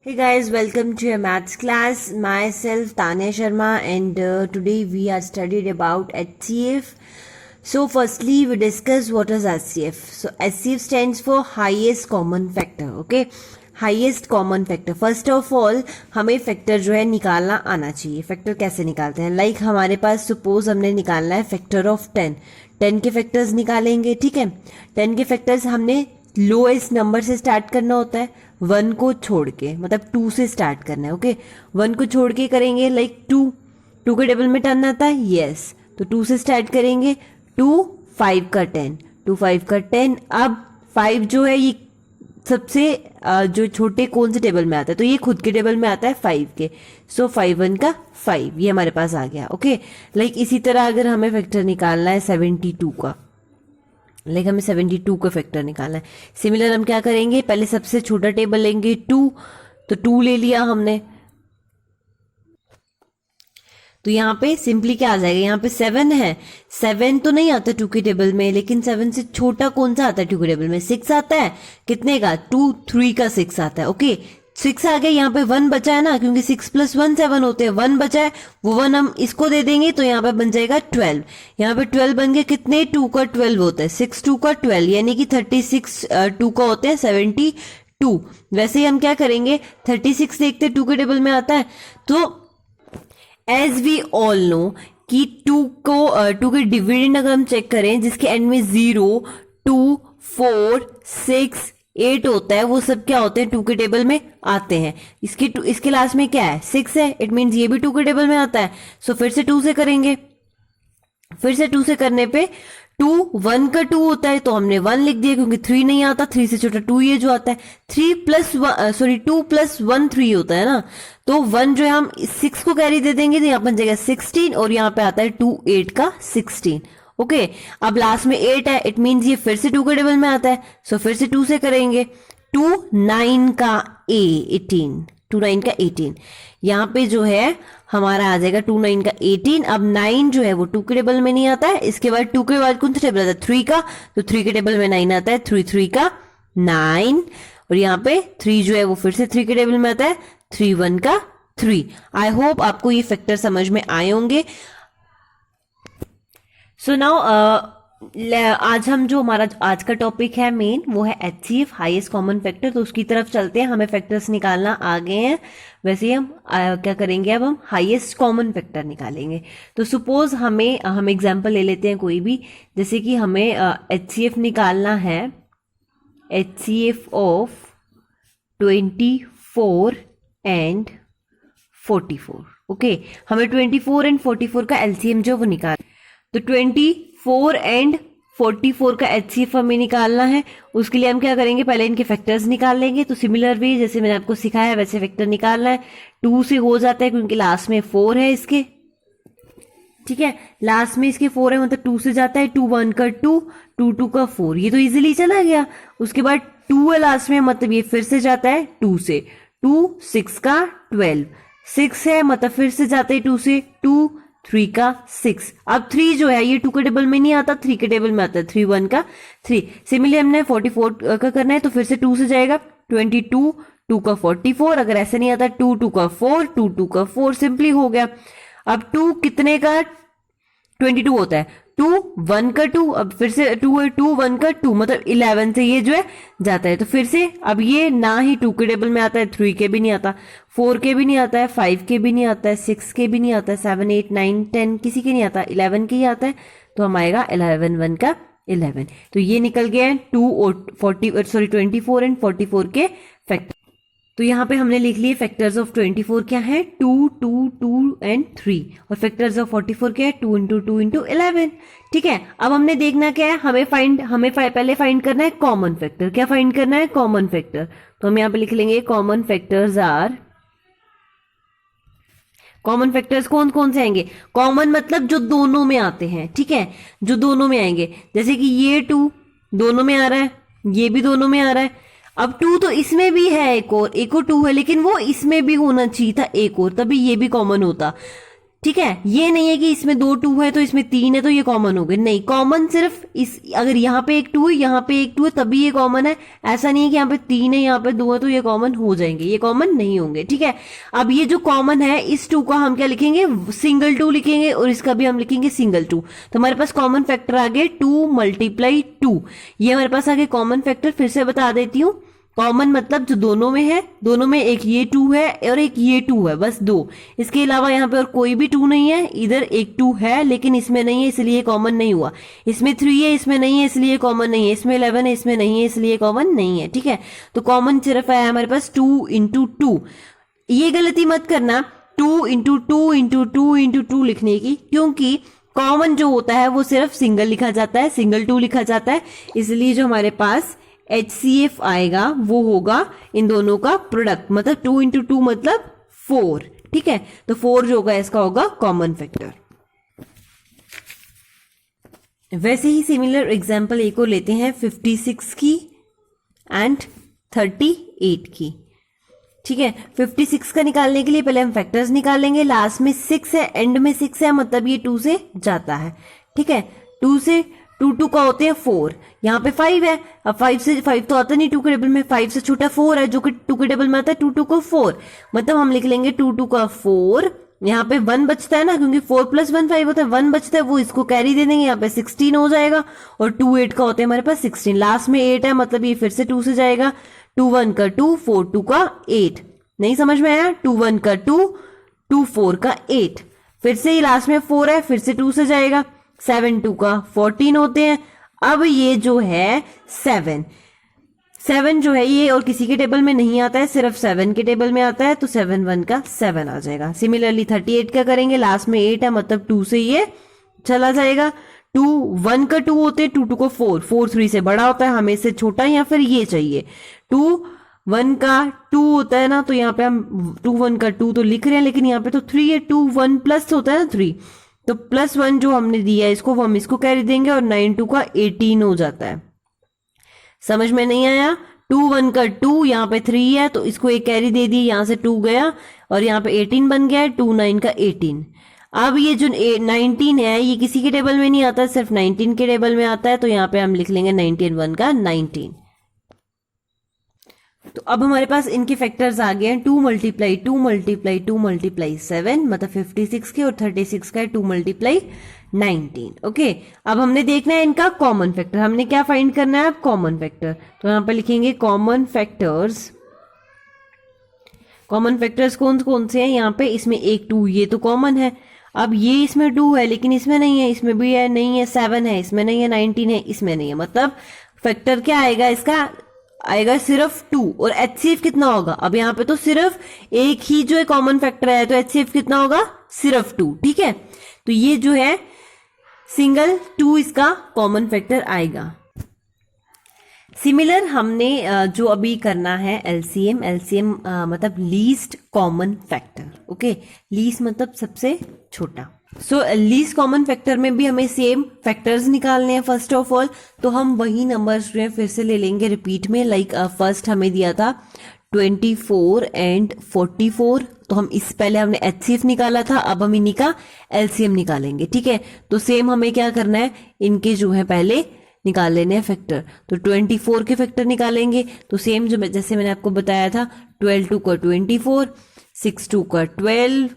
Hey guys, welcome to your maths class. Myself Tanya Sharma and today we are studied about HCF. So firstly we discuss what is HCF. So HCF stands for highest common factor. Okay, highest common factor. First of all हमें factor जो है निकालना आना चाहिए. Factor कैसे निकालते हैं? Like हमारे पास सपोज हमने निकालना है फैक्टर ऑफ 10 के फैक्टर्स निकालेंगे. ठीक है, 10 के फैक्टर्स हमने लोएस्ट नंबर से स्टार्ट करना होता है, 1 को छोड़ के, मतलब 2 से स्टार्ट करना है. ओके, 1 को छोड़ के करेंगे. लाइक 2 के टेबल में 10 आता है. यस, तो 2 से स्टार्ट करेंगे. 2 5 का 10, 2 5 का 10. अब 5 जो है ये सबसे जो छोटे कौन से टेबल में आता है, तो ये खुद के टेबल में आता है 5 के. सो 5 1 का 5, ये हमारे पास आ गया. ओके, लाइक इसी तरह अगर हमें फैक्टर निकालना है 72 का, लाइक हमें 72 का फैक्टर निकालना है. सिमिलर हम क्या करेंगे, पहले सबसे छोटा टेबल लेंगे 2, तो 2 ले लिया हमने. तो यहाँ पे सिंपली क्या आ जाएगा, यहाँ पे 7 है. 7 तो नहीं आता 2 के टेबल में, लेकिन 7 से छोटा कौन सा आता है 2 के टेबल में? 6 आता है. कितने का? 2 3 का 6 आता है. ओके, 6 आ गया. यहाँ पे 1 बचा है ना, क्योंकि 6 + 1 7 होते हैं. 1 बचा है, वो 1 हम इसको दे देंगे, तो यहाँ पे बन जाएगा 12. यहाँ पे 12 बन गए. कितने? 2 का 12 होता है. 6 2 का 12, यानी कि 36 2 का होते हैं 72. वैसे ही हम क्या करेंगे, 36 देखते 2 के टेबल में आता है. तो एज वी ऑल नो कि 2 के डिविडेंड अगर हम चेक करें, जिसके एंड में 0 2 4 6 8 होता है, वो सब क्या होते हैं 2 के टेबल में आते हैं. इसके लास्ट में क्या है? 6 है. इट मीन्स ये भी 2 के टेबल में आता है. सो फिर से 2 से करेंगे. फिर से 2 से करने पे 2 1 का 2 होता है, तो हमने 1 लिख दिया, क्योंकि 3 नहीं आता. 3 से छोटा 2 ये जो आता है. 2 + 1 3 होता है ना, तो 1 जो है हम 6 को कैरी दे देंगे, तो यहाँ बन जाएगा 16, और यहाँ पे आता है 2 8 का 16. ओके, अब लास्ट में 8 है. इट मीन्स ये फिर से 2 के टेबल में आता है. सो फिर से 2 से करेंगे. 2 9 का 18, 2 9 का 18. यहाँ पे जो है हमारा आ जाएगा 2 9 का 18. अब 9 जो है वो 2 के टेबल में नहीं आता है. इसके बाद 2 के बाद कौन सा टेबल आता है? 3 का, तो 3 के टेबल में 9 आता है. 3 3 का 9, और यहाँ पे 3 जो है वो फिर से 3 के टेबल में आता है. 3 1 का 3. आई होप आपको ये फैक्टर समझ में आए होंगे. सो नाउ आज हम जो हमारा आज का टॉपिक है मेन, वो है HCF, हाईएस्ट कॉमन फैक्टर. तो उसकी तरफ चलते हैं. हमें फैक्टर्स निकालना आ गए हैं. वैसे ही हम क्या करेंगे, अब हम हाईएस्ट कॉमन फैक्टर निकालेंगे. तो सपोज हम एग्जांपल ले लेते हैं कोई भी, जैसे कि हमें HCF निकालना है. HCF of 24 and 44. ओके, हमें 24 एंड 44 का LCM जो वो निकाल, तो 24 एंड 44 का HCF हमें निकालना है. उसके लिए हम क्या करेंगे, पहले इनके फैक्टर्स निकाल लेंगे. तो सिमिलर वे जैसे मैंने आपको सिखाया वैसे फैक्टर निकालना है. 2 से हो जाता है, क्योंकि लास्ट में 4 है इसके. ठीक है, लास्ट में इसके 4 है, मतलब 2 से जाता है. 2 1 का 2, 2 2 का 4, ये तो इजीली चला गया. उसके बाद 2 है लास्ट में, मतलब ये फिर से जाता है 2 से. 2 6 का 12, 6 है, मतलब फिर से जाता है 2 से. 2 3 का 6. अब 3 जो है ये 2 के टेबल में नहीं आता, 3 के टेबल में आता है. 3 1 का 3. सिमिलरली हमने 44 का करना है, तो फिर से 2 से जाएगा. 22 2 का 44. अगर ऐसे नहीं आता 2 2 का 4, 2 2 का 4, सिंपली हो गया. अब 2 कितने का 22 होता है? 2 1 का 2. अब फिर से 2 है, 2 1 का 2, मतलब 11 से ये जो है जाता है. तो फिर से अब ये ना ही 2 के टेबल में आता है, 3 के भी नहीं आता, 4 के भी नहीं आता है, 5 के भी नहीं आता है, 6 के भी नहीं आता है, 7 8 9 10 किसी के नहीं आता, 11 के ही आता है. तो हम आएगा 11 1 का 11. तो ये निकल गया है 24 एंड 44 के फैक्टर. तो यहाँ पे हमने लिख लिए फैक्टर्स ऑफ 24 क्या है? 2 2 2 एंड 3. और फैक्टर्स ऑफ 44 क्या है? 2 × 2 × 11. ठीक है, अब हमने देखना क्या है, हमें पहले फाइंड करना है कॉमन फैक्टर. क्या फाइंड करना है? Common factor. तो हम यहाँ पे लिख लेंगे common factors are, common factors कौन कौन से आएंगे? कॉमन मतलब जो दोनों में आते हैं. ठीक है, जो दोनों में आएंगे, जैसे कि ये 2 दोनों में आ रहा है, ये भी दोनों में आ रहा है. अब 2 तो इसमें भी है, एक और 2 है, लेकिन वो इसमें भी होना चाहिए था एक और, तभी ये भी कॉमन होता. ठीक है, ये नहीं है कि इसमें 2 2 है तो इसमें 3 है तो ये कॉमन हो गए, नहीं, कॉमन सिर्फ इस, अगर यहाँ पे एक 2 है, यहाँ पे एक 2 है तभी ये कॉमन है। ऐसा नहीं है कि यहाँ पे 3 है, यहाँ पे 2 है तो ये कॉमन हो जाएंगे, ये कॉमन नहीं होंगे। ठीक है, अब ये जो कॉमन है इस 2 का हम क्या लिखेंगे, सिंगल 2 लिखेंगे, और इसका भी हम लिखेंगे सिंगल 2। तो हमारे पास कॉमन फैक्टर आ गए 2 × 2, ये हमारे पास आ गए कॉमन फैक्टर। फिर से बता देती हूँ, कॉमन मतलब जो दोनों में है, दोनों में एक ये 2 है और एक ये 2 है, बस 2, इसके अलावा यहाँ पे और कोई भी 2 नहीं है। इधर एक 2 है लेकिन इसमें नहीं है इसलिए कॉमन नहीं हुआ, इसमें 3 है इसमें नहीं है इसलिए कॉमन नहीं है, इसमें 11 है इसमें नहीं है इसलिए कॉमन नहीं है। ठीक है, तो कॉमन सिर्फ है हमारे पास 2 × 2। ये गलती मत करना 2 × 2 × 2 × 2 लिखने की, क्योंकि कॉमन जो होता है वो सिर्फ सिंगल लिखा जाता है, सिंगल 2 लिखा जाता है, इसलिए जो हमारे पास HCF आएगा वो होगा इन दोनों का प्रोडक्ट, मतलब 2 × 2 मतलब 4। ठीक है, तो 4 जो होगा इसका होगा कॉमन फैक्टर। वैसे ही सिमिलर एग्जांपल एक और लेते हैं 56 की एंड 38 की। ठीक है, 56 का निकालने के लिए पहले हम फैक्टर्स निकालेंगे, लास्ट में 6 है, एंड में 6 है, मतलब ये 2 से जाता है। ठीक है, 2 से 2 2 का होते हैं 4, यहाँ पे 5 है, अब 5 तो आता नहीं 2 के टेबल में, 5 से छोटा 4 है जो कि 2 के टेबल में आता है, 2 2 को 4, मतलब हम लिख लेंगे 2 2 का 4, यहाँ पे 1 बचता है ना, क्योंकि 4 + 1 5 होता है, 1 बचता है वो इसको कैरी दे देंगे, यहाँ पे 16 हो जाएगा, और 2 8 का होता है हमारे पास 16, लास्ट में 8 है मतलब ये फिर से 2 से जाएगा, 2 1 का 2, 4 2 का 8, नहीं समझ में आया, 2 1 का 2, 2 4 का 8, फिर से ही लास्ट में 4 है, फिर से 2 से जाएगा, 7 2 का 14 होते हैं। अब ये जो है 7 जो है ये और किसी के टेबल में नहीं आता है, सिर्फ 7 के टेबल में आता है, तो 7 1 का 7 आ जाएगा। सिमिलरली 38 का करेंगे, लास्ट में 8 है मतलब 2 से ये चला जाएगा, 2 1 का 2 होते हैं, 2 2 को 4, 4 3 से बड़ा होता है, हमें इससे छोटा या फिर ये चाहिए, 2 1 का 2 होता है ना, तो यहाँ पे हम 2 1 का 2 तो लिख रहे हैं, लेकिन यहाँ पे तो 3 है, 2 1 प्लस होता है ना 3, तो +1 जो हमने दिया है इसको वो हम इसको कैरी देंगे, और 9 2 का 18 हो जाता है। समझ में नहीं आया, 2 1 का 2, यहाँ पे 3 है तो इसको एक कैरी दे दी, यहाँ से 2 गया और यहाँ पे 18 बन गया है, 2 9 का 18। अब ये जो 19 है ये किसी के टेबल में नहीं आता, सिर्फ 19 के टेबल में आता है, तो यहाँ पे हम लिख लेंगे 19 1 का 19। तो अब हमारे पास इनके फैक्टर्स आ गए हैं, 2 × 2 × 2 × 7, मतलब 56 के, और 36 का है 2 × 19। ओके, अब हमने देखना है इनका कॉमन फैक्टर, हमने क्या फाइंड करना है अब, कॉमन फैक्टर। तो यहाँ पर लिखेंगे कॉमन फैक्टर्स। कॉमन फैक्टर्स कौन कौन से हैं यहाँ पे, इसमें एक 2 ये तो कॉमन है, अब ये इसमें 2 है लेकिन इसमें नहीं है, इसमें भी है नहीं है, 7 है इसमें नहीं है, 19 है इसमें नहीं है, मतलब फैक्टर क्या आएगा इसका, आएगा सिर्फ 2। और HCF कितना होगा, अब यहाँ पे तो सिर्फ एक ही जो है कॉमन फैक्टर है, तो HCF कितना होगा, सिर्फ 2। ठीक है, तो ये जो है सिंगल 2 इसका कॉमन फैक्टर आएगा। सिमिलर हमने जो अभी करना है LCM मतलब least common factor. Okay, least मतलब सबसे छोटा। सो लीस्ट कॉमन फैक्टर में भी हमें सेम फैक्टर्स निकालने हैं फर्स्ट ऑफ ऑल, तो हम वही नंबर्स जो है फिर से ले लेंगे रिपीट में। लाइक फर्स्ट हमें दिया था 24 एंड 44, तो हम इस पहले हमने HCF निकाला था, अब हम इन्हीं का LCM निकालेंगे। ठीक है, तो सेम हमें क्या करना है, इनके जो है पहले निकाल लेने हैं फैक्टर। तो 24 के फैक्टर निकालेंगे, तो सेम जो जैसे मैंने आपको बताया था, 12 2 का 24, 6 2 का 12,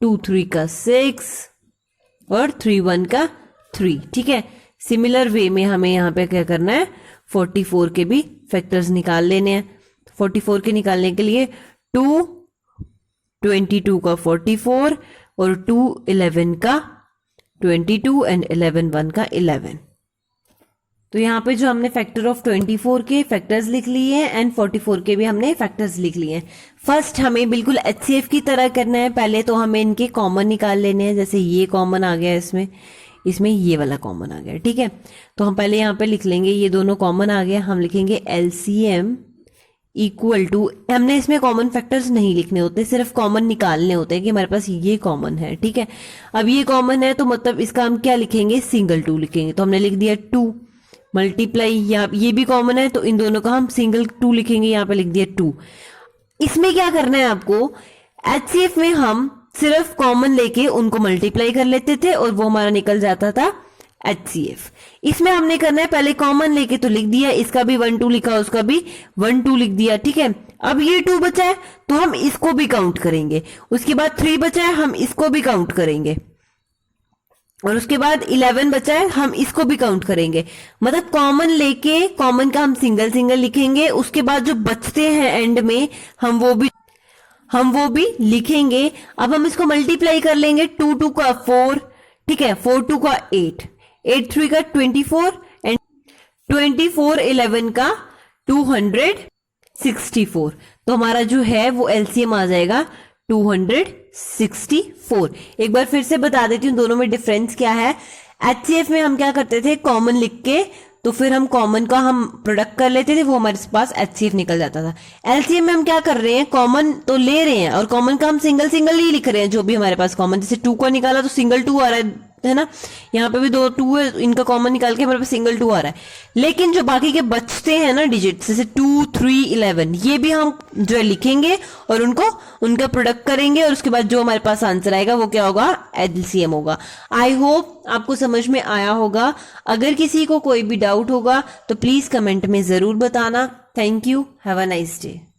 2 3 का 6 और 3 1 का 3। ठीक है, सिमिलर वे में हमें यहाँ पे क्या करना है, 44 के भी फैक्टर्स निकाल लेने हैं। 44 के निकालने के लिए 2 22 का 44 और 2 11 का 22 एंड 11 1 का 11। तो यहाँ पे जो हमने फैक्टर ऑफ 24 के फैक्टर्स लिख लिए हैं एंड 44 के भी हमने फैक्टर्स लिख लिए हैं। फर्स्ट हमें बिल्कुल HCF की तरह करना है, पहले तो हमें इनके कॉमन निकाल लेने हैं। जैसे ये कॉमन आ गया, इसमें ये वाला कॉमन आ गया। ठीक है, तो हम पहले यहाँ पे लिख लेंगे, ये दोनों कॉमन आ गया, हम लिखेंगे LCM इक्वल टू, हमने इसमें कॉमन फैक्टर्स नहीं लिखने होते, सिर्फ कॉमन निकालने होते हैं कि हमारे पास ये कॉमन है। ठीक है, अब ये कॉमन है तो मतलब इसका हम क्या लिखेंगे, सिंगल 2 लिखेंगे। तो हमने लिख दिया 2 मल्टीप्लाई, यहाँ ये भी कॉमन है तो इन दोनों का हम सिंगल 2 लिखेंगे, यहाँ पे लिख दिया 2। इसमें क्या करना है आपको, HCF में हम सिर्फ कॉमन लेके उनको मल्टीप्लाई कर लेते थे और वो हमारा निकल जाता था HCF। इसमें हमने करना है पहले कॉमन लेके तो लिख दिया, इसका भी 1 2 लिखा, उसका भी 1 2 लिख दिया, ठीक है। अब ये 2 बचा है तो हम इसको भी काउंट करेंगे, उसके बाद 3 बचा है हम इसको भी काउंट करेंगे, और उसके बाद 11 बचा है हम इसको भी काउंट करेंगे। मतलब कॉमन लेके कॉमन का हम सिंगल सिंगल लिखेंगे, उसके बाद जो बचते हैं एंड में हम वो भी लिखेंगे। अब हम इसको मल्टीप्लाई कर लेंगे, 2 2 का 4, ठीक है, 4 2 का 8, 8 3 का 24 एंड 24 11 का 264। तो हमारा जो है वो एलसीएम आ जाएगा 264। एक बार फिर से बता देती हूँ दोनों में डिफरेंस क्या है। HCF में हम क्या करते थे, कॉमन लिख के तो फिर हम कॉमन का हम प्रोडक्ट कर लेते थे, वो हमारे पास HCF निकल जाता था। एलसीएम में हम क्या कर रहे हैं, कॉमन तो ले रहे हैं और कॉमन का हम सिंगल सिंगल ही लिख रहे हैं, जो भी हमारे पास कॉमन, जैसे 2 का निकाला तो सिंगल 2 आ रहा है ना, यहाँ पे भी 2 2 है, इनका कॉमन निकाल के हमारे पास सिंगल 2 आ रहा है। लेकिन जो बाकी के बचते हैं ना डिजिट, जैसे 2 3 11, ये भी हम जो है लिखेंगे और उनका प्रोडक्ट करेंगे, और उसके बाद जो हमारे पास आंसर आएगा वो क्या होगा, एलसीएम होगा। आई होप आपको समझ में आया होगा। अगर किसी को कोई भी डाउट होगा तो प्लीज कमेंट में जरूर बताना। Thank you, have a nice day.